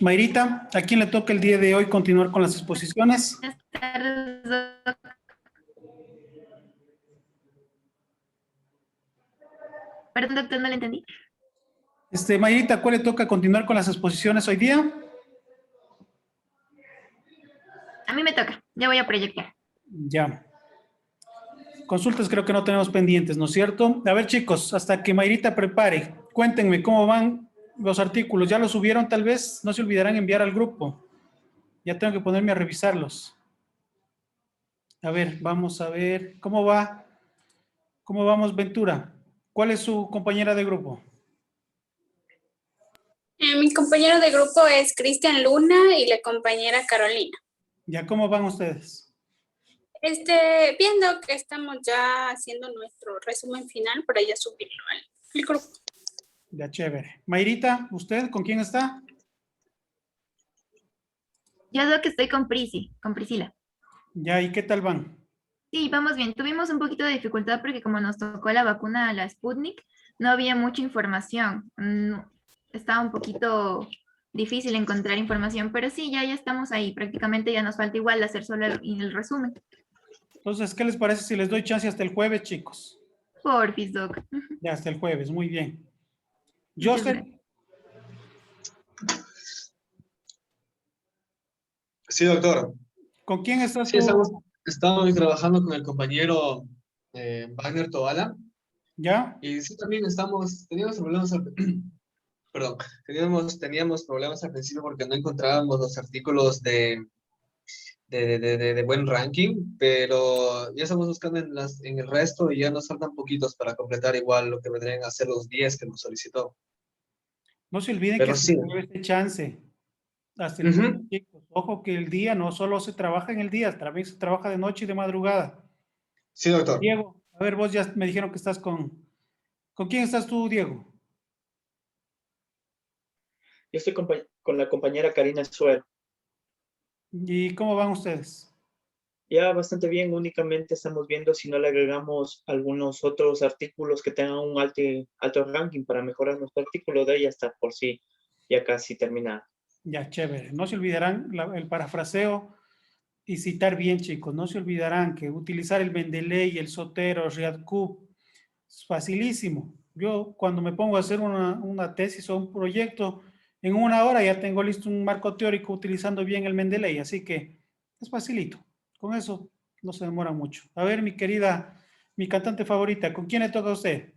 Mayrita, ¿a quién le toca el día de hoy continuar con las exposiciones? Buenas tardes, Doc. Perdón, doctor, no le entendí. Mayrita, ¿cuál le toca continuar con las exposiciones hoy día? A mí me toca, ya voy a proyectar. Ya. Consultas creo que no tenemos pendientes, ¿no es cierto? A ver, chicos, hasta que Mayrita prepare, cuéntenme cómo van los artículos. ¿Ya los subieron tal vez? No se olvidarán enviar al grupo. Ya tengo que ponerme a revisarlos. A ver, vamos a ver. ¿Cómo va? ¿Cómo vamos, Ventura? ¿Cuál es su compañera de grupo? Mi compañero de grupo es Cristian Luna y la compañera Carolina. ¿Ya cómo van ustedes? Viendo que estamos ya haciendo nuestro resumen final para ya subirlo al grupo. Ya, chévere. Mayrita, ¿usted con quién está? Yo Doc estoy con Priscila. Ya, ¿y qué tal van? Sí, vamos bien. Tuvimos un poquito de dificultad porque como nos tocó la vacuna, la Sputnik, no había mucha información. Estaba un poquito difícil encontrar información, pero sí, ya estamos ahí. Prácticamente ya nos falta igual hacer solo el resumen. Entonces, ¿qué les parece si les doy chance hasta el jueves, chicos? Porfis, Doc. Ya, hasta el jueves, muy bien. Muchas Joseph, gracias. Sí, doctor. ¿con quién estás Sí, tú? estamos trabajando con el compañero Wagner Toala. ¿Ya? Y sí, también teníamos problemas perdón, teníamos problemas al principio porque no encontrábamos los artículos de buen ranking, pero ya estamos buscando en el resto y ya nos faltan poquitos para completar igual lo que vendrían a ser los 10 que nos solicitó. No se olviden que Pero hasta el sí. jueves de chance. Hasta el jueves, Ujú. chicos. Ojo que el día no solo se trabaja en el día, también se trabaja de noche y de madrugada. Sí, doctor. Diego, a ver, vos ya me dijeron que estás con... ¿Con quién estás tú, Diego? Yo estoy con la compañera Karina Suero. ¿Y cómo van ustedes? Ya bastante bien, únicamente estamos viendo si no le agregamos algunos otros artículos que tengan un alto ranking para mejorar nuestro artículo de ella hasta por sí ya casi terminado. Ya, chévere. No se olvidarán el parafraseo y citar bien, chicos. No se olvidarán que utilizar el Mendeley, el Sotero, Riadkub, es facilísimo. Yo cuando me pongo a hacer una tesis o un proyecto, en una hora ya tengo listo un marco teórico utilizando bien el Mendeley, así que es facilito. Con eso no se demora mucho. A ver, mi querida, mi cantante favorita, ¿con quién le toca a usted?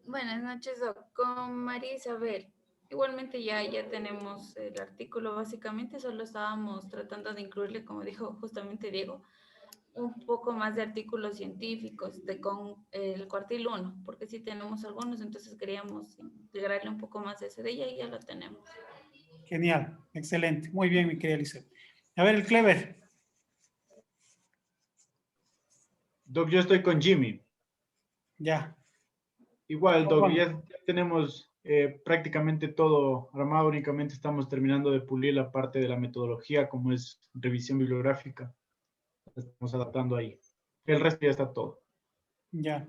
Buenas noches, Doc. Con María Isabel. Igualmente ya tenemos el artículo, básicamente solo estábamos tratando de incluirle, como dijo justamente Diego, un poco más de artículos científicos con el cuartil 1, porque sí tenemos algunos, entonces queríamos integrarle un poco más de ese de ella y ya lo tenemos. Genial, excelente. Muy bien, mi querida Lisa. A ver, el Clever. Doc, yo estoy con Jimmy. Ya. Igual, ¿Cómo Doc, van? ya tenemos prácticamente todo armado, únicamente estamos terminando de pulir la parte de la metodología, como es revisión bibliográfica. Estamos adaptando ahí. El resto ya está todo. Ya.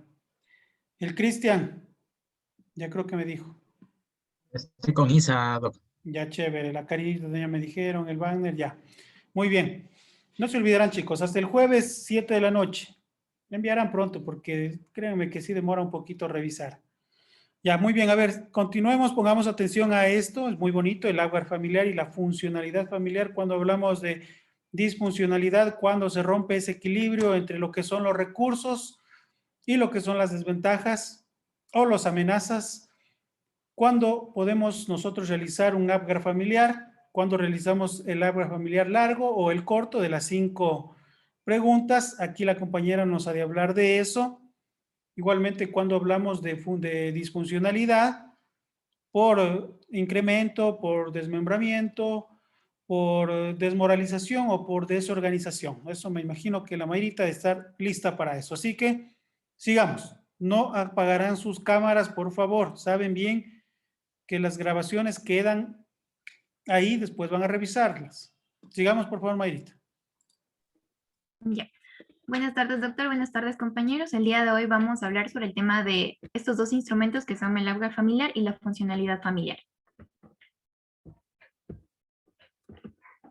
El Cristian. Ya creo que me dijo. Estoy con Isa, Doc. Ya, chévere. La carita ya me dijeron, el banner, ya. Muy bien. No se olvidarán, chicos, hasta el jueves 7 de la noche. Me enviarán pronto porque créanme que sí demora un poquito revisar. Ya, muy bien. A ver, continuemos, pongamos atención a esto. Es muy bonito el hardware familiar y la funcionalidad familiar. Cuando hablamos de disfuncionalidad, cuando se rompe ese equilibrio entre lo que son los recursos y lo que son las desventajas o las amenazas. ¿Cuándo podemos nosotros realizar un upgrade familiar? ¿Cuándo realizamos el upgrade familiar largo o el corto de las 5 preguntas? Aquí la compañera nos ha de hablar de eso. Igualmente, cuando hablamos de disfuncionalidad, por incremento, por desmembramiento, por desmoralización o por desorganización. Eso me imagino que la mayorita de estar lista para eso. Así que sigamos. No apagarán sus cámaras, por favor. Saben bien que las grabaciones quedan ahí, después van a revisarlas. Sigamos, por favor, Mayrita. Ya. Buenas tardes, doctor. Buenas tardes, compañeros. El día de hoy vamos a hablar sobre el tema de estos dos instrumentos que son el ABGAR familiar y la funcionalidad familiar.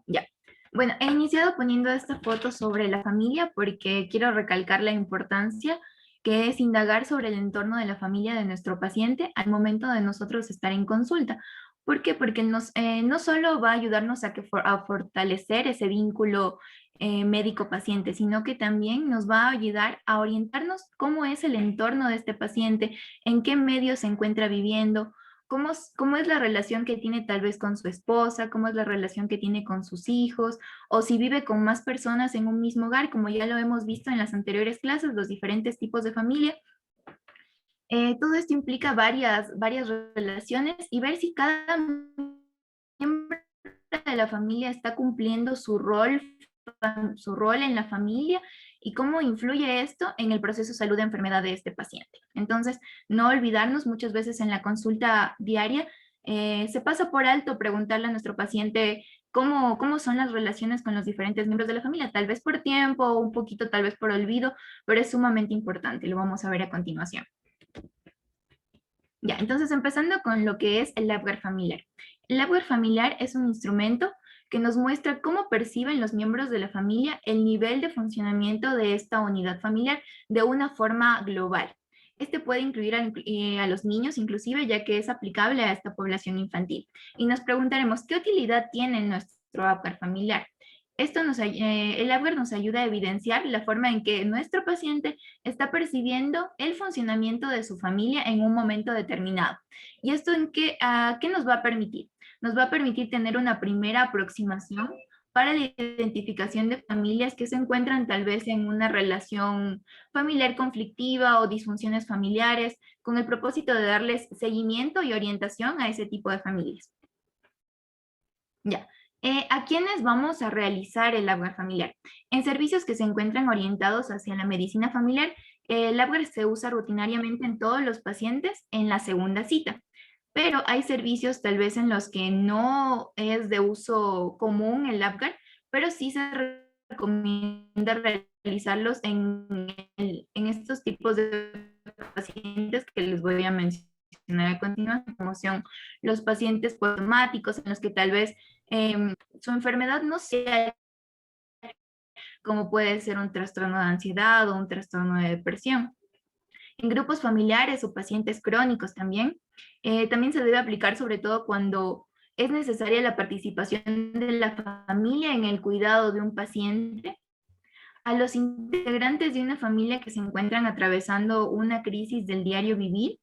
Ya. Bueno, he iniciado poniendo esta foto sobre la familia porque quiero recalcar la importancia que es indagar sobre el entorno de la familia de nuestro paciente al momento de nosotros estar en consulta. ¿Por qué? Porque no solo va a ayudarnos a fortalecer ese vínculo médico-paciente, sino que también nos va a ayudar a orientarnos cómo es el entorno de este paciente, en qué medio se encuentra viviendo, cómo es la relación que tiene tal vez con su esposa, cómo es la relación que tiene con sus hijos, o si vive con más personas en un mismo hogar, como ya lo hemos visto en las anteriores clases, los diferentes tipos de familia. Todo esto implica varias relaciones y ver si cada miembro de la familia está cumpliendo su rol en la familia y cómo influye esto en el proceso de salud de enfermedad de este paciente. Entonces, no olvidarnos, muchas veces en la consulta diaria se pasa por alto preguntarle a nuestro paciente cómo son las relaciones con los diferentes miembros de la familia, tal vez por tiempo, un poquito tal vez por olvido, pero es sumamente importante, lo vamos a ver a continuación. Ya, entonces empezando con lo que es el ABGAR familiar. El ABGAR familiar es un instrumento que nos muestra cómo perciben los miembros de la familia el nivel de funcionamiento de esta unidad familiar de una forma global. Este puede incluir a los niños inclusive, ya que es aplicable a esta población infantil. Y nos preguntaremos, ¿qué utilidad tiene nuestro ABGAR familiar? El ABGAR nos ayuda a evidenciar la forma en que nuestro paciente está percibiendo el funcionamiento de su familia en un momento determinado. ¿Y esto qué nos va a permitir? Nos va a permitir tener una primera aproximación para la identificación de familias que se encuentran tal vez en una relación familiar conflictiva o disfunciones familiares, con el propósito de darles seguimiento y orientación a ese tipo de familias. Ya. ¿A quiénes vamos a realizar el ABGAR familiar? En servicios que se encuentran orientados hacia la medicina familiar, el ABGAR se usa rutinariamente en todos los pacientes en la segunda cita, pero hay servicios tal vez en los que no es de uso común el ABGAR, pero sí se recomienda realizarlos en estos tipos de pacientes que les voy a mencionar a continuación, como son los pacientes postraumáticos, en los que tal vez su enfermedad no sea como puede ser un trastorno de ansiedad o un trastorno de depresión. En grupos familiares o pacientes crónicos también se debe aplicar sobre todo cuando es necesaria la participación de la familia en el cuidado de un paciente, a los integrantes de una familia que se encuentran atravesando una crisis del diario vivir,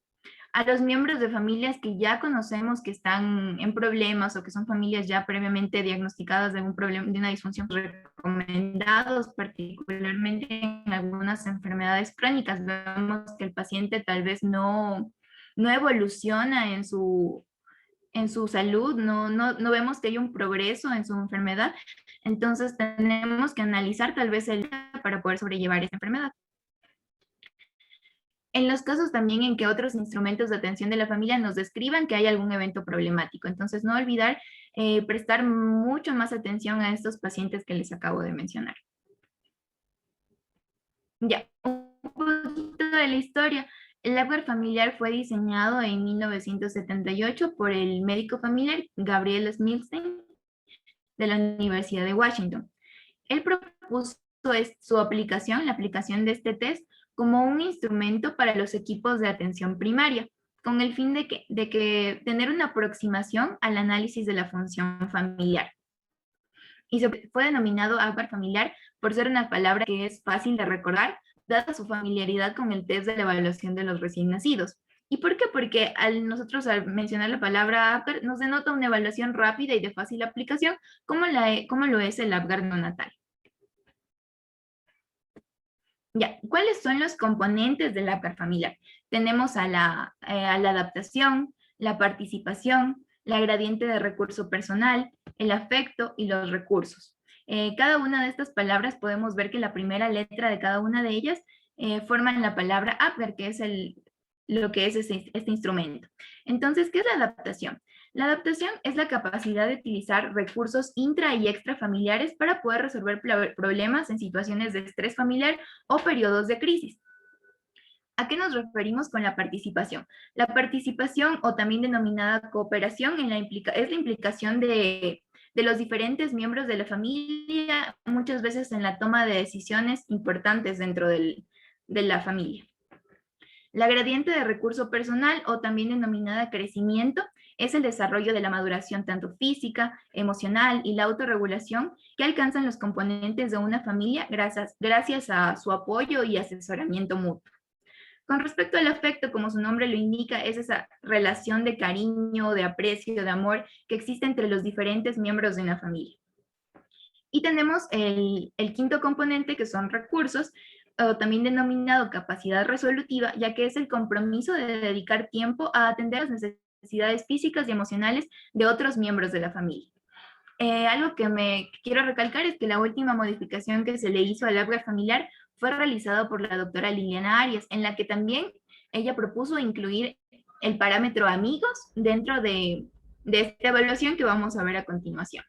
a los miembros de familias que ya conocemos que están en problemas o que son familias ya previamente diagnosticadas de un problema, de una disfunción, recomendados particularmente en algunas enfermedades crónicas. Vemos que el paciente tal vez no evoluciona en su salud, no vemos que hay un progreso en su enfermedad, entonces tenemos que analizar tal vez para poder sobrellevar esa enfermedad. En los casos también en que otros instrumentos de atención de la familia nos describan que hay algún evento problemático. Entonces, no olvidar prestar mucho más atención a estos pacientes que les acabo de mencionar. Ya, un poquito de la historia. El ABGAR familiar fue diseñado en 1978 por el médico familiar Gabriel Milstein de la Universidad de Washington. Él propuso su aplicación, la aplicación de este test, como un instrumento para los equipos de atención primaria, con el fin de que tener una aproximación al análisis de la función familiar. Y fue denominado ABGAR familiar por ser una palabra que es fácil de recordar, dada su familiaridad con el test de la evaluación de los recién nacidos. ¿Y por qué? Porque al mencionar la palabra ABGAR nos denota una evaluación rápida y de fácil aplicación, como lo es el ABGAR neonatal. Ya, ¿cuáles son los componentes del ABGAR familiar? Tenemos a la adaptación, la participación, la gradiente de recurso personal, el afecto y los recursos. Cada una de estas palabras podemos ver que la primera letra de cada una de ellas forman la palabra ABGAR, que es lo que es este instrumento. Entonces, ¿qué es la adaptación? La adaptación es la capacidad de utilizar recursos intra y extrafamiliares para poder resolver problemas en situaciones de estrés familiar o periodos de crisis. ¿A qué nos referimos con la participación? La participación, o también denominada cooperación, es la implicación de los diferentes miembros de la familia, muchas veces en la toma de decisiones importantes dentro de la familia. La gradiente de recurso personal, o también denominada crecimiento, es el desarrollo de la maduración tanto física, emocional y la autorregulación que alcanzan los componentes de una familia gracias a su apoyo y asesoramiento mutuo. Con respecto al afecto, como su nombre lo indica, es esa relación de cariño, de aprecio, de amor que existe entre los diferentes miembros de una familia. Y tenemos el quinto componente, que son recursos, o también denominado capacidad resolutiva, ya que es el compromiso de dedicar tiempo a atender las necesidades físicas y emocionales de otros miembros de la familia. Algo que me quiero recalcar es que la última modificación que se le hizo al ABGAR familiar fue realizado por la doctora Liliana Arias, en la que también ella propuso incluir el parámetro amigos dentro de esta evaluación que vamos a ver a continuación.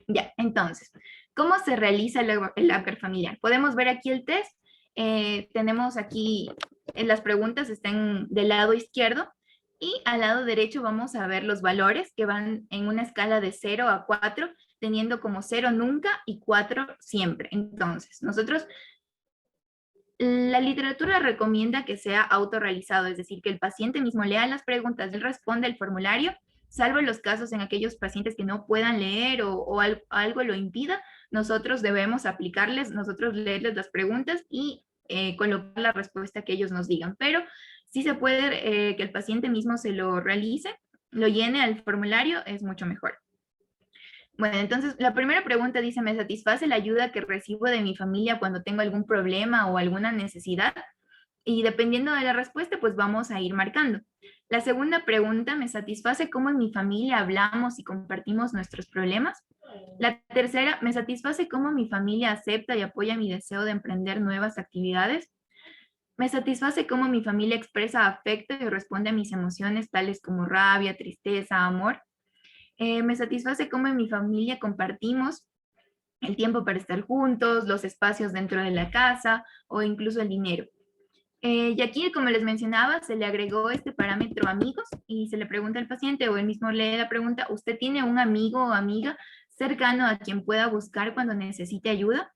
Ya, entonces, ¿cómo se realiza el ABGAR familiar? Podemos ver aquí el test. Tenemos aquí, las preguntas están del lado izquierdo, y al lado derecho vamos a ver los valores que van en una escala de 0 a 4, teniendo como 0 nunca y 4 siempre. Entonces, la literatura recomienda que sea autorrealizado, es decir, que el paciente mismo lea las preguntas, él responde el formulario, salvo los casos en aquellos pacientes que no puedan leer o algo lo impida, nosotros debemos leerles las preguntas y colocar la respuesta que ellos nos digan. Pero sí se puede que el paciente mismo se lo realice, lo llene al formulario, es mucho mejor. Bueno, entonces la primera pregunta dice, ¿me satisface la ayuda que recibo de mi familia cuando tengo algún problema o alguna necesidad? Y dependiendo de la respuesta, pues vamos a ir marcando. La segunda pregunta, ¿me satisface cómo en mi familia hablamos y compartimos nuestros problemas? La tercera, ¿me satisface cómo mi familia acepta y apoya mi deseo de emprender nuevas actividades? ¿Me satisface cómo mi familia expresa afecto y responde a mis emociones tales como rabia, tristeza, amor? Me satisface cómo en mi familia compartimos el tiempo para estar juntos, los espacios dentro de la casa o incluso el dinero. Y aquí, como les mencionaba, se le agregó este parámetro amigos y se le pregunta al paciente, o él mismo lee la pregunta, ¿usted tiene un amigo o amiga cercano a quien pueda buscar cuando necesite ayuda?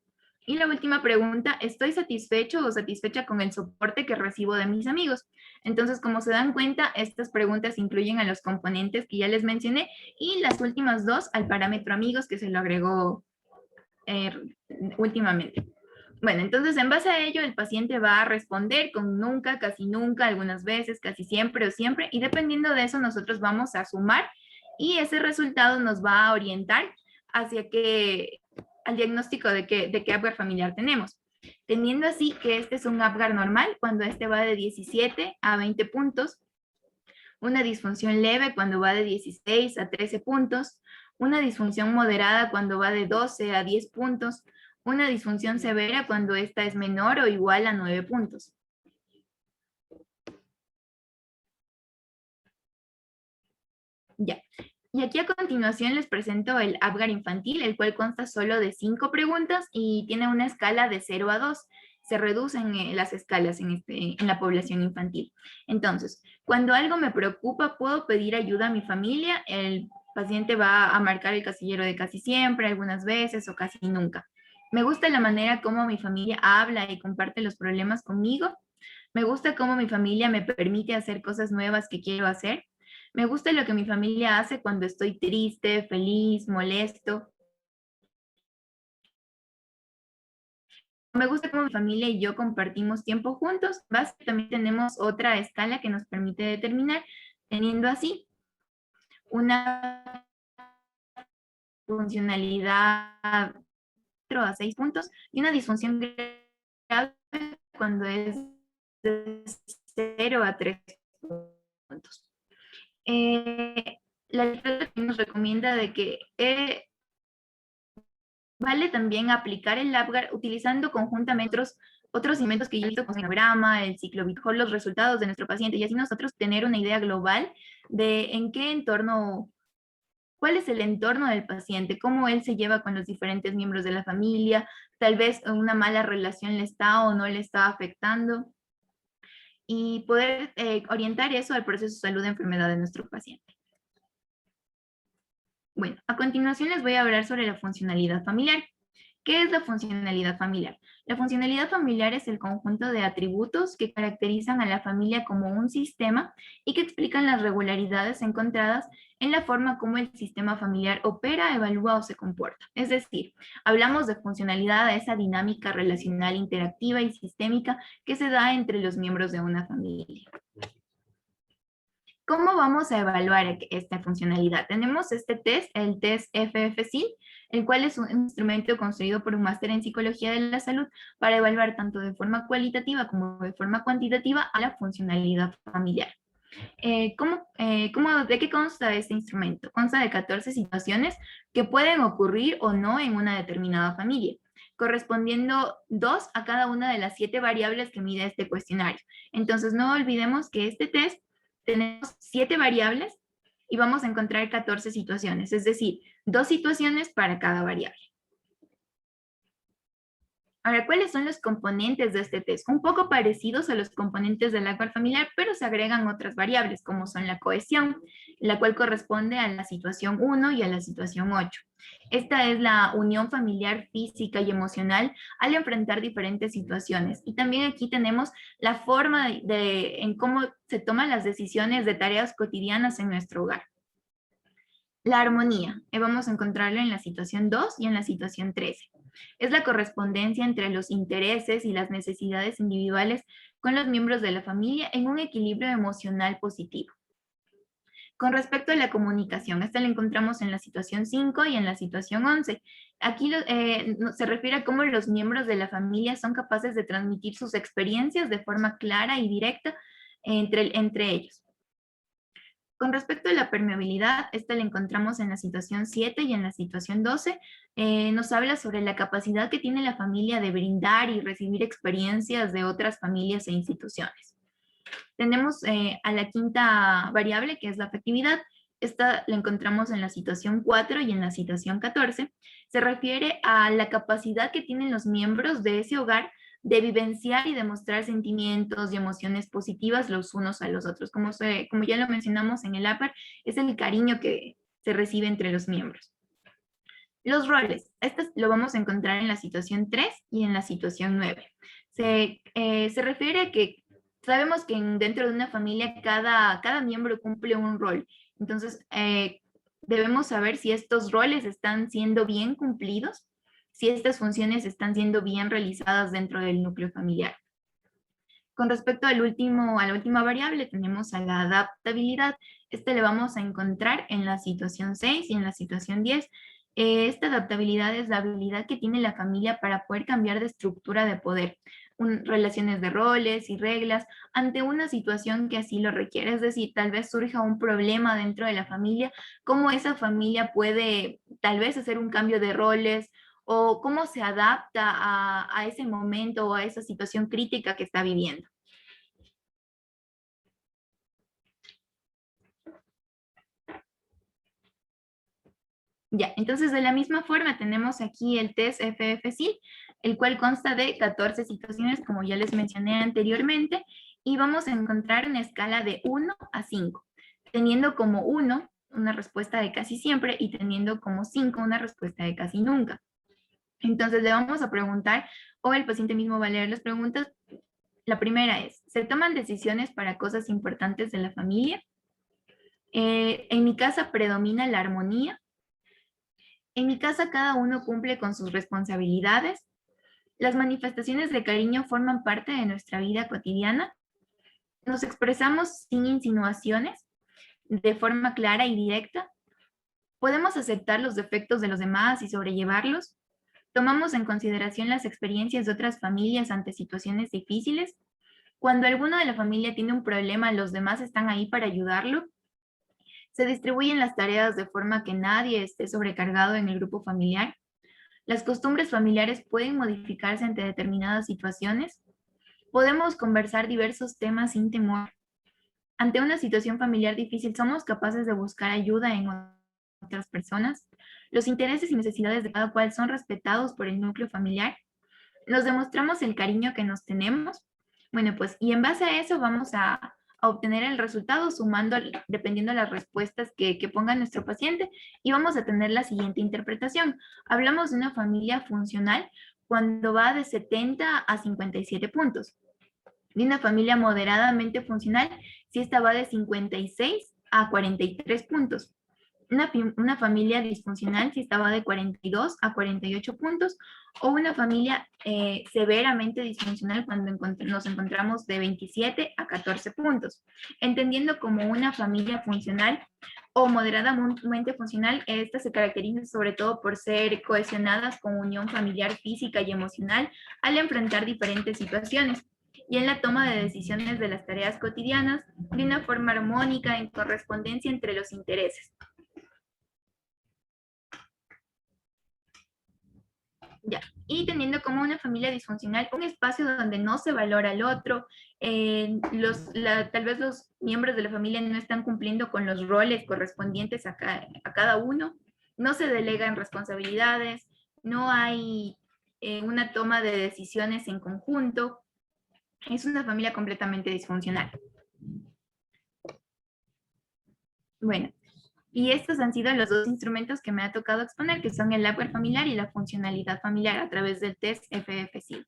Y la última pregunta, ¿estoy satisfecho o satisfecha con el soporte que recibo de mis amigos? Entonces, como se dan cuenta, estas preguntas incluyen a los componentes que ya les mencioné, y las últimas dos al parámetro amigos, que se lo agregó últimamente. Bueno, entonces en base a ello el paciente va a responder con nunca, casi nunca, algunas veces, casi siempre o siempre, y dependiendo de eso nosotros vamos a sumar y ese resultado nos va a orientar hacia al diagnóstico de qué ABGAR familiar tenemos. Teniendo así que este es un ABGAR normal cuando este va de 17 a 20 puntos, una disfunción leve cuando va de 16 a 13 puntos, una disfunción moderada cuando va de 12 a 10 puntos, una disfunción severa cuando esta es menor o igual a 9 puntos. Ya. Y aquí a continuación les presento el ABGAR infantil, el cual consta solo de 5 preguntas y tiene una escala de 0 a 2. Se reducen las escalas en la población infantil. Entonces, cuando algo me preocupa, ¿puedo pedir ayuda a mi familia? El paciente va a marcar el casillero de casi siempre, algunas veces o casi nunca. Me gusta la manera como mi familia habla y comparte los problemas conmigo. Me gusta cómo mi familia me permite hacer cosas nuevas que quiero hacer. Me gusta lo que mi familia hace cuando estoy triste, feliz, molesto. Me gusta cómo mi familia y yo compartimos tiempo juntos. También tenemos otra escala que nos permite determinar, teniendo así una funcionalidad a 6 puntos y una disfunción grave cuando es de 0 a 3 puntos. La literatura nos recomienda de que vale también aplicar el ABGAR utilizando conjuntamente otros otros inventos que yo he visto, como el diagrama, el ciclo Vitor, los resultados de nuestro paciente, y así nosotros tener una idea global de en qué entorno, cuál es el entorno del paciente, cómo él se lleva con los diferentes miembros de la familia, tal vez una mala relación le está o no le está afectando, y poder orientar eso al proceso de salud de enfermedad de nuestro paciente. Bueno, a continuación les voy a hablar sobre la funcionalidad familiar. ¿Qué es la funcionalidad familiar? La funcionalidad familiar es el conjunto de atributos que caracterizan a la familia como un sistema y que explican las regularidades encontradas en la forma como el sistema familiar opera, evalúa o se comporta. Es decir, hablamos de funcionalidad a esa dinámica relacional interactiva y sistémica que se da entre los miembros de una familia. ¿Cómo vamos a evaluar esta funcionalidad? Tenemos este test, el test FFSIL, el cual es un instrumento construido por un máster en Psicología de la Salud para evaluar tanto de forma cualitativa como de forma cuantitativa a la funcionalidad familiar. ¿De qué consta este instrumento? Consta de 14 situaciones que pueden ocurrir o no en una determinada familia, correspondiendo 2 a cada una de las 7 variables que mide este cuestionario. Entonces, no olvidemos que este test tenemos 7 variables y vamos a encontrar 14 situaciones, es decir, 2 situaciones para cada variable. Ahora, ¿cuáles son los componentes de este test? Un poco parecidos a los componentes del árbol familiar, pero se agregan otras variables, como son la cohesión, la cual corresponde a la situación 1 y a la situación 8. Esta es la unión familiar física y emocional al enfrentar diferentes situaciones. Y también aquí tenemos la forma en cómo se toman las decisiones de tareas cotidianas en nuestro hogar. La armonía, vamos a encontrarla en la situación 2 y en la situación 13. Es la correspondencia entre los intereses y las necesidades individuales con los miembros de la familia en un equilibrio emocional positivo. Con respecto a la comunicación, esta la encontramos en la situación 5 y en la situación 11. Aquí se refiere a cómo los miembros de la familia son capaces de transmitir sus experiencias de forma clara y directa entre ellos. Con respecto a la permeabilidad, esta la encontramos en la situación 7 y en la situación 12. Nos habla sobre la capacidad que tiene la familia de brindar y recibir experiencias de otras familias e instituciones. Tenemos a la quinta variable, que es la afectividad. Esta la encontramos en la situación 4 y en la situación 14. Se refiere a la capacidad que tienen los miembros de ese hogar de vivenciar y demostrar sentimientos y emociones positivas los unos a los otros. Como ya lo mencionamos en el upper, es el cariño que se recibe entre los miembros. Los roles, lo vamos a encontrar en la situación 3 y en la situación 9. Se refiere a que sabemos que dentro de una familia cada miembro cumple un rol. Entonces, debemos saber si estos roles están siendo bien cumplidos, si estas funciones están siendo bien realizadas dentro del núcleo familiar. Con respecto a la última variable, tenemos a la adaptabilidad. Le vamos a encontrar en la situación 6 y en la situación 10. Esta adaptabilidad es la habilidad que tiene la familia para poder cambiar de estructura de poder, relaciones de roles y reglas ante una situación que así lo requiere. Es decir, tal vez surja un problema dentro de la familia, cómo esa familia puede tal vez hacer un cambio de roles, o cómo se adapta a ese momento o a esa situación crítica que está viviendo. Ya, entonces de la misma forma tenemos aquí el test FFSIL, el cual consta de 14 situaciones, como ya les mencioné anteriormente, y vamos a encontrar una escala de 1 a 5, teniendo como 1 una respuesta de casi siempre y teniendo como 5 una respuesta de casi nunca. Entonces le vamos a preguntar, o el paciente mismo va a leer las preguntas. La primera es, ¿se toman decisiones para cosas importantes de la familia? En mi casa predomina la armonía. En mi casa cada uno cumple con sus responsabilidades. Las manifestaciones de cariño forman parte de nuestra vida cotidiana. Nos expresamos sin insinuaciones, de forma clara y directa. Podemos aceptar los defectos de los demás y sobrellevarlos. Tomamos en consideración las experiencias de otras familias ante situaciones difíciles. Cuando alguno de la familia tiene un problema, los demás están ahí para ayudarlo. Se distribuyen las tareas de forma que nadie esté sobrecargado en el grupo familiar. Las costumbres familiares pueden modificarse ante determinadas situaciones. Podemos conversar diversos temas sin temor. Ante una situación familiar difícil, somos capaces de buscar ayuda en otras personas. Los intereses y necesidades de cada cual son respetados por el núcleo familiar. Nos demostramos el cariño que nos tenemos. Bueno, pues, y en base a eso vamos a obtener el resultado sumando, dependiendo de las respuestas que ponga nuestro paciente, y vamos a tener la siguiente interpretación. Hablamos de una familia funcional cuando va de 70 a 57 puntos. De una familia moderadamente funcional si esta va de 56 a 43 puntos. Una familia disfuncional si esta va de 42 a 48 puntos, o una familia severamente disfuncional cuando nos encontramos de 27 a 14 puntos. Entendiendo como una familia funcional o moderadamente funcional, esta se caracteriza sobre todo por ser cohesionadas con unión familiar física y emocional al enfrentar diferentes situaciones, y en la toma de decisiones de las tareas cotidianas de una forma armónica en correspondencia entre los intereses. Ya. Y teniendo como una familia disfuncional un espacio donde no se valora al otro, tal vez los miembros de la familia no están cumpliendo con los roles correspondientes a cada uno, no se delegan responsabilidades, no hay una toma de decisiones en conjunto, es una familia completamente disfuncional. Bueno, y estos han sido los dos instrumentos que me ha tocado exponer, que son el Apgar familiar y la funcionalidad familiar a través del test FFC.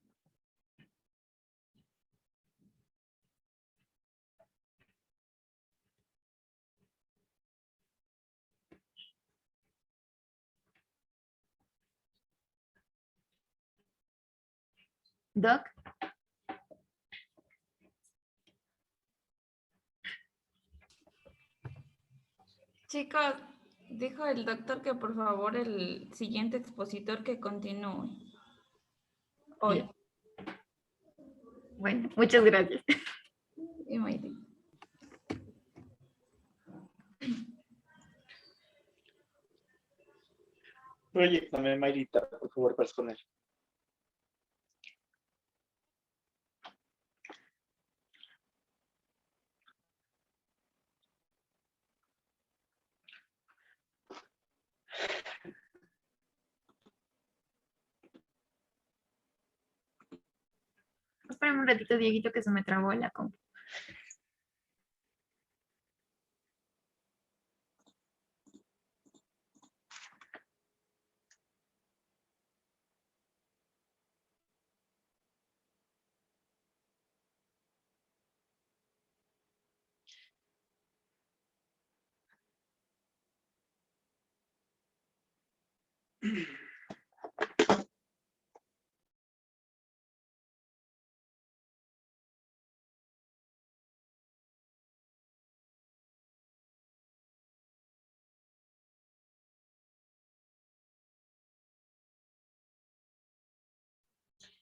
Doc. Chicos, dijo el doctor que por favor el siguiente expositor que continúe hoy. Bueno, muchas gracias. Y Mayri. Proyectame, Mayrita, por favor, para exponer. Espérame un ratito, Dieguito, que se me trabó la compu.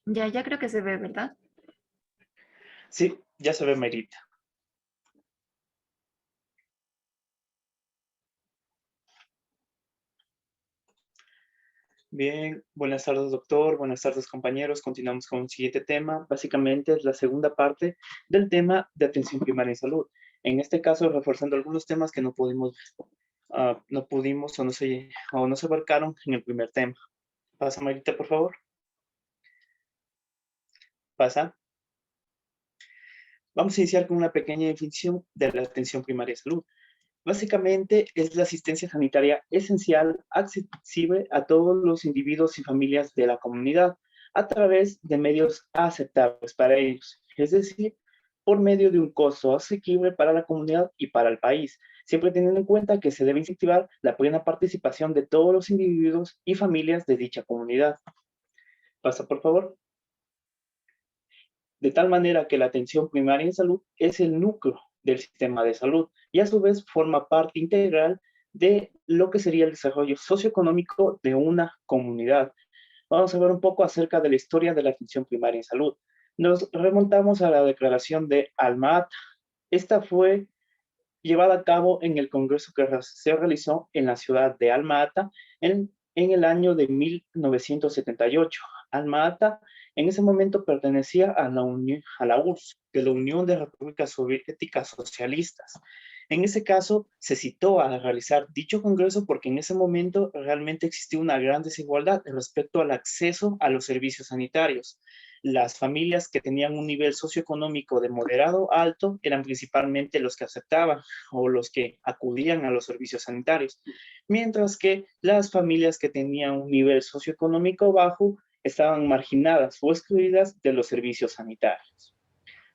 Ya creo que se ve, ¿verdad? Sí, ya se ve, Mayrita. Bien, buenas tardes, doctor. Buenas tardes, compañeros. Continuamos con el siguiente tema. Básicamente es la segunda parte del tema de atención primaria en salud. En este caso, reforzando algunos temas que no pudimos o no se abarcaron en el primer tema. Pasa, Marita, por favor. Pasa. Vamos a iniciar con una pequeña definición de la atención primaria en salud. Básicamente es la asistencia sanitaria esencial, accesible a todos los individuos y familias de la comunidad a través de medios aceptables para ellos, es decir, por medio de un costo asequible para la comunidad y para el país, siempre teniendo en cuenta que se debe incentivar la plena participación de todos los individuos y familias de dicha comunidad. Pasa, por favor. De tal manera que la atención primaria en salud es el núcleo del sistema de salud y a su vez forma parte integral de lo que sería el desarrollo socioeconómico de una comunidad. Vamos a ver un poco acerca de la historia de la atención primaria en salud. Nos remontamos a la declaración de Alma-Ata. Esta fue llevada a cabo en el congreso que se realizó en la ciudad de Alma-Ata en en el año de 1978. Alma-Ata en ese momento pertenecía a la URSS, de la Unión de Repúblicas Soviéticas Socialistas. En ese caso, se citó a realizar dicho congreso porque en ese momento realmente existía una gran desigualdad respecto al acceso a los servicios sanitarios. Las familias que tenían un nivel socioeconómico de moderado a alto eran principalmente los que aceptaban o los que acudían a los servicios sanitarios, mientras que las familias que tenían un nivel socioeconómico bajo estaban marginadas o excluidas de los servicios sanitarios.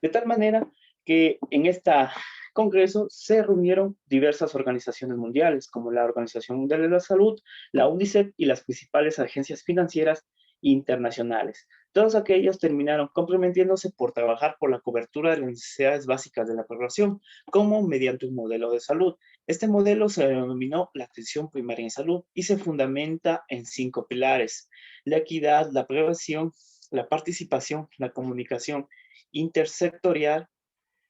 De tal manera que en este congreso se reunieron diversas organizaciones mundiales, como la Organización Mundial de la Salud, la UNICEF y las principales agencias financieras internacionales. Todos aquellos terminaron comprometiéndose por trabajar por la cobertura de las necesidades básicas de la población, como mediante un modelo de salud. Este modelo se denominó la atención primaria en salud y se fundamenta en 5 pilares: la equidad, la prevención, la participación, la comunicación intersectorial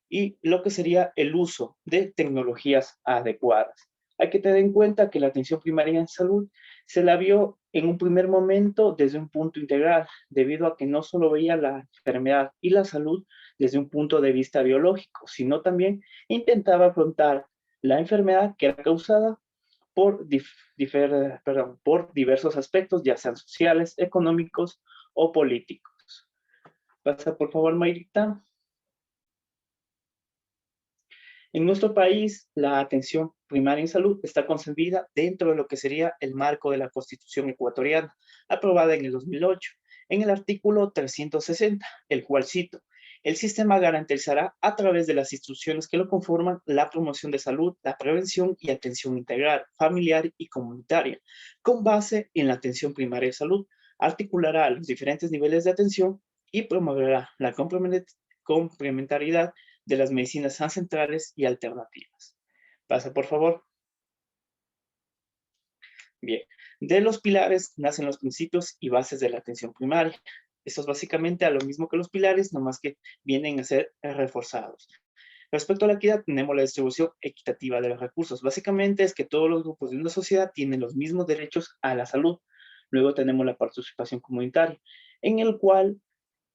y lo que sería el uso de tecnologías adecuadas. Hay que tener en cuenta que la atención primaria en salud se la vio en un primer momento desde un punto integral, debido a que no solo veía la enfermedad y la salud desde un punto de vista biológico, sino también intentaba afrontar la enfermedad que era causada por, por diversos aspectos, ya sean sociales, económicos o políticos. Pasa por favor, Mayrita. En nuestro país, la atención primaria en salud está concebida dentro de lo que sería el marco de la Constitución ecuatoriana, aprobada en el 2008, en el artículo 360, el cual cito: el sistema garantizará a través de las instituciones que lo conforman la promoción de salud, la prevención y atención integral, familiar y comunitaria, con base en la atención primaria de salud, articulará los diferentes niveles de atención y promoverá la complementariedad de las medicinas ancestrales y alternativas. Pasa, por favor. Bien, de los pilares nacen los principios y bases de la atención primaria. Esto es básicamente a lo mismo que los pilares, nomás que vienen a ser reforzados. Respecto a la equidad, tenemos la distribución equitativa de los recursos. Básicamente es que todos los grupos de una sociedad tienen los mismos derechos a la salud. Luego tenemos la participación comunitaria, en el cual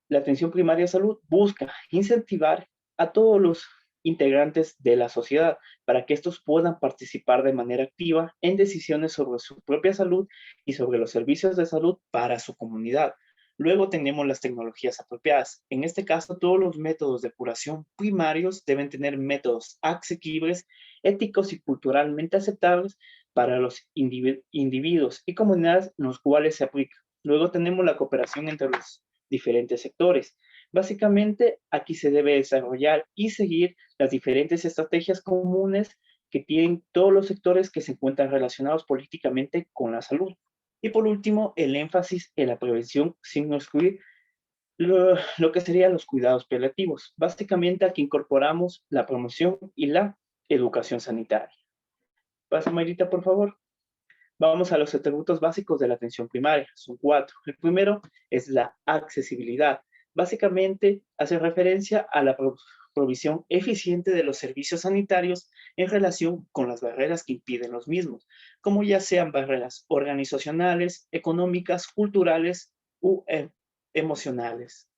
la atención primaria de salud busca incentivar a todos los integrantes de la sociedad para que estos puedan participar de manera activa en decisiones sobre su propia salud y sobre los servicios de salud para su comunidad. Luego tenemos las tecnologías apropiadas. En este caso, todos los métodos de curación primarios deben tener métodos asequibles, éticos y culturalmente aceptables para los individuos y comunidades en los cuales se aplica. Luego tenemos la cooperación entre los diferentes sectores. Básicamente, aquí se debe desarrollar y seguir las diferentes estrategias comunes que tienen todos los sectores que se encuentran relacionados políticamente con la salud. Y por último, el énfasis en la prevención sin excluir lo que serían los cuidados paliativos. Básicamente, aquí incorporamos la promoción y la educación sanitaria. Pasa, Mayrita, por favor. Vamos a los atributos básicos de la atención primaria. Son 4. El primero es la accesibilidad. Básicamente hace referencia a la provisión eficiente de los servicios sanitarios en relación con las barreras que impiden los mismos, como ya sean barreras organizacionales, económicas, culturales u emocionales.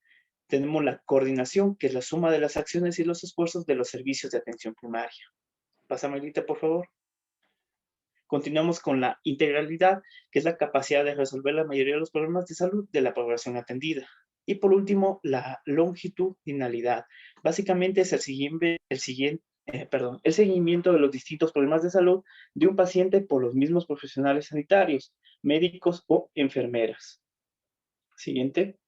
Tenemos la coordinación, que es la suma de las acciones y los esfuerzos de los servicios de atención primaria. Pasa, Mayrita, por favor. Continuamos con la integralidad, que es la capacidad de resolver la mayoría de los problemas de salud de la población atendida. Y por último, la longitudinalidad. Básicamente es el seguimiento de los distintos problemas de salud de un paciente por los mismos profesionales sanitarios, médicos o enfermeras. Siguiente.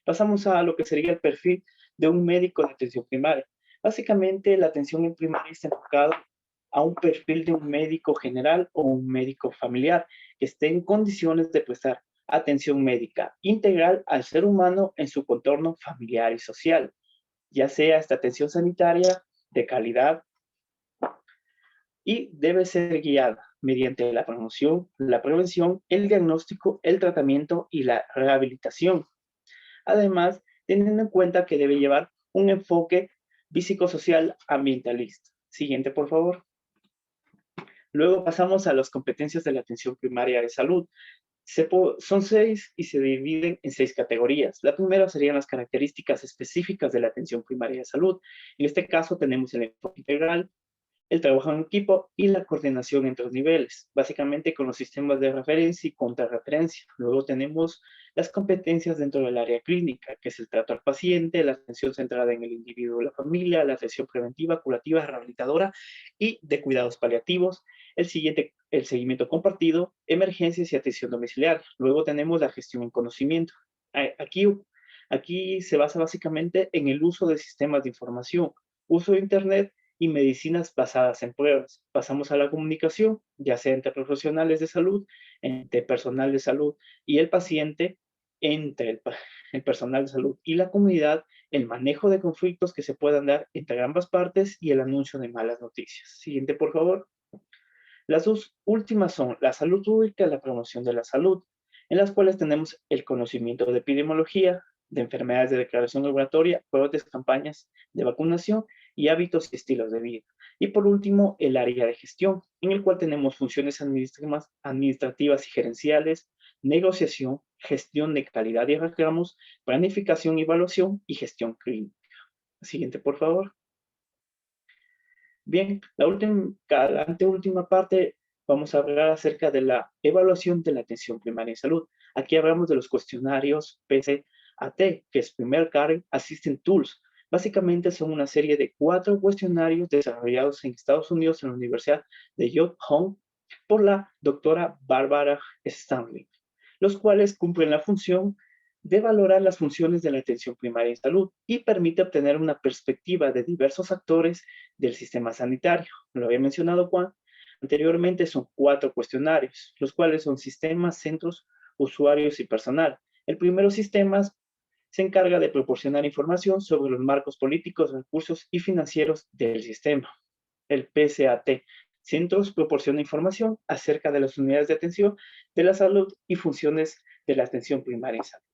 Pasamos a lo que sería el perfil de un médico de atención primaria. Básicamente, la atención en primaria está enfocada a un perfil de un médico general o un médico familiar que esté en condiciones de prestar atención médica integral al ser humano en su contorno familiar y social, ya sea esta atención sanitaria de calidad, y debe ser guiada mediante la promoción, la prevención, el diagnóstico, el tratamiento y la rehabilitación. Además, teniendo en cuenta que debe llevar un enfoque psicosocial ambientalista. Siguiente, por favor. Luego pasamos a las competencias de la atención primaria de salud. Son 6 y se dividen en 6 categorías. La primera serían las características específicas de la atención primaria de salud. En este caso tenemos el enfoque integral, el trabajo en equipo y la coordinación entre los niveles, básicamente con los sistemas de referencia y contrarreferencia. Luego tenemos las competencias dentro del área clínica, que es el trato al paciente, la atención centrada en el individuo y la familia, la atención preventiva, curativa, rehabilitadora y de cuidados paliativos. El seguimiento compartido, emergencias y atención domiciliaria. Luego tenemos la gestión en conocimiento. Aquí se basa básicamente en el uso de sistemas de información, uso de Internet y medicinas basadas en pruebas. Pasamos a la comunicación, ya sea entre profesionales de salud, entre personal de salud y el paciente, entre el personal de salud y la comunidad, el manejo de conflictos que se puedan dar entre ambas partes y el anuncio de malas noticias. Siguiente, por favor. Las dos últimas son la salud pública y la promoción de la salud, en las cuales tenemos el conocimiento de epidemiología, de enfermedades de declaración obligatoria, pruebas de campañas de vacunación y hábitos y estilos de vida. Y por último, el área de gestión, en el cual tenemos funciones administrativas y gerenciales, negociación, gestión de calidad y reclamos, planificación y evaluación y gestión clínica. Siguiente, por favor. Bien, la anteúltima parte vamos a hablar acerca de la evaluación de la atención primaria en salud. Aquí hablamos de los cuestionarios PCAT, que es Premier Care Assistant Tools. Básicamente son una serie de 4 cuestionarios desarrollados en Estados Unidos en la Universidad de Georgetown por la doctora Barbara Stanley, los cuales cumplen la función de valorar las funciones de la atención primaria en salud y permite obtener una perspectiva de diversos actores del sistema sanitario. Lo había mencionado Juan anteriormente, son 4 cuestionarios, los cuales son sistemas, centros, usuarios y personal. El primero, sistemas, se encarga de proporcionar información sobre los marcos políticos, recursos y financieros del sistema. El PCAT, centros, proporciona información acerca de las unidades de atención de la salud y funciones de la atención primaria en salud.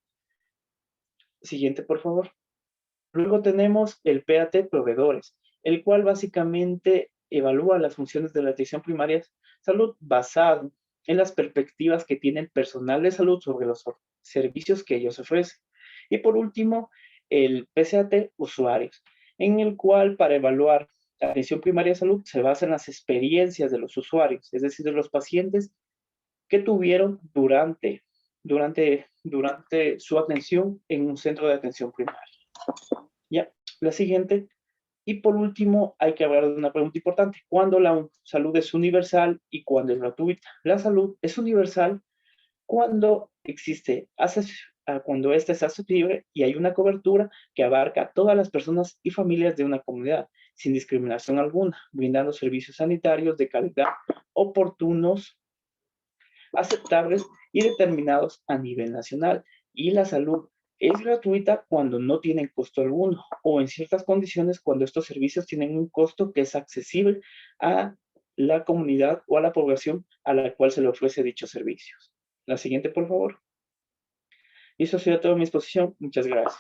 Siguiente, por favor. Luego tenemos el PAT proveedores, el cual básicamente evalúa las funciones de la atención primaria de salud basado en las perspectivas que tiene el personal de salud sobre los servicios que ellos ofrecen. Y por último, el PCAT usuarios, en el cual para evaluar la atención primaria de salud se basa en las experiencias de los usuarios, es decir, de los pacientes que tuvieron durante su atención en un centro de atención primaria. Ya, la siguiente. Y por último, hay que hablar de una pregunta importante. ¿Cuándo la salud es universal y cuándo es gratuita? La salud es universal cuando cuando ésta es accesible y hay una cobertura que abarca a todas las personas y familias de una comunidad, sin discriminación alguna, brindando servicios sanitarios de calidad, oportunos, aceptables y determinados a nivel nacional. Y la salud es gratuita cuando no tienen costo alguno o en ciertas condiciones cuando estos servicios tienen un costo que es accesible a la comunidad o a la población a la cual se le ofrece dichos servicios. La siguiente, por favor. Y eso sería toda mi exposición. Muchas gracias.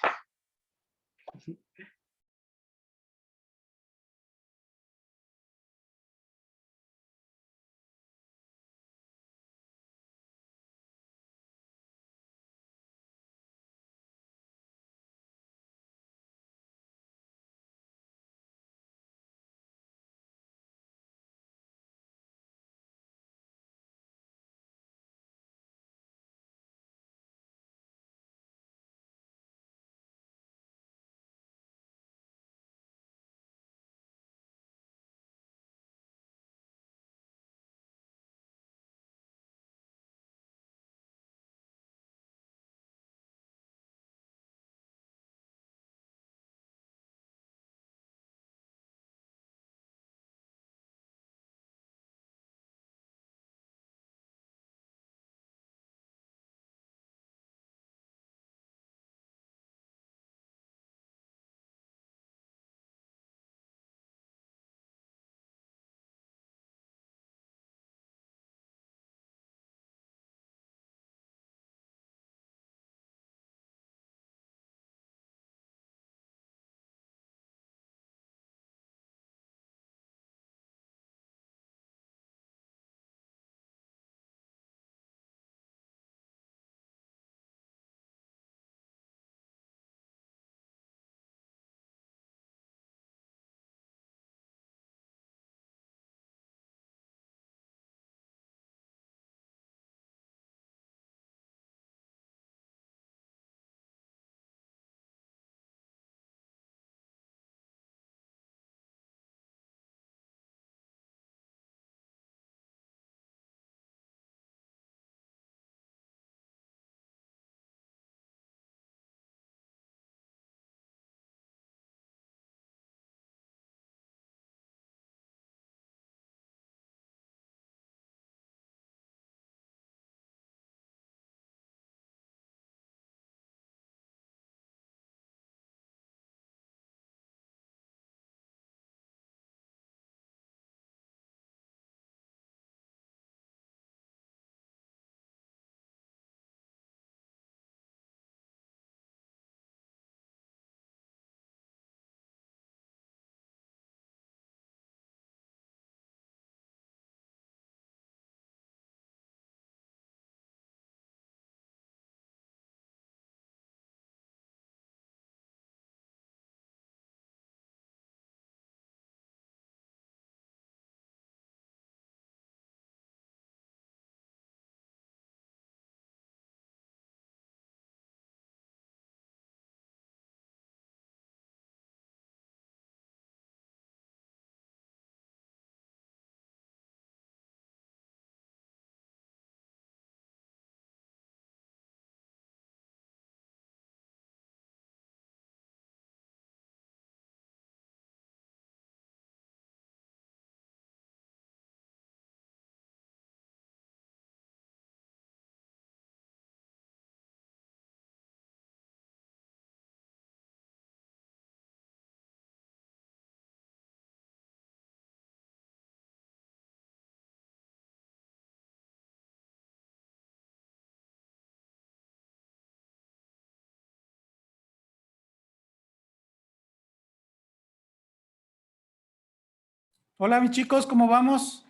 Hola, mis chicos, ¿cómo vamos?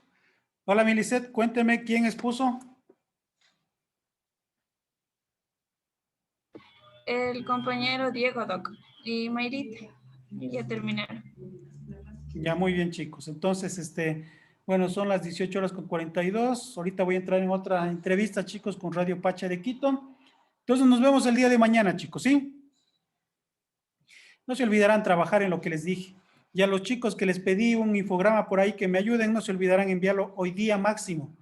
Hola, Milicet, cuénteme quién expuso. El compañero Diego, Doc, y Mayrit, ya terminaron. Ya, muy bien, chicos. Entonces, bueno, son las 18:42. Ahorita voy a entrar en otra entrevista, chicos, con Radio Pacha de Quito. Entonces, nos vemos el día de mañana, chicos, ¿sí? No se olvidarán trabajar en lo que les dije. Y a los chicos que les pedí un infograma por ahí que me ayuden, no se olvidarán enviarlo hoy día máximo,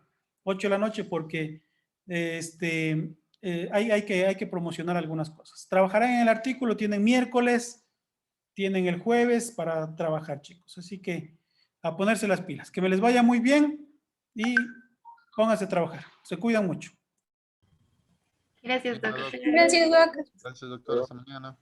8 de la noche, porque hay que promocionar algunas cosas. Trabajarán en el artículo, tienen miércoles, tienen el jueves para trabajar, chicos. Así que a ponerse las pilas. Que me les vaya muy bien y pónganse a trabajar. Se cuidan mucho. Gracias, doctor. Gracias, Doc. Gracias, doctor. Hasta mañana.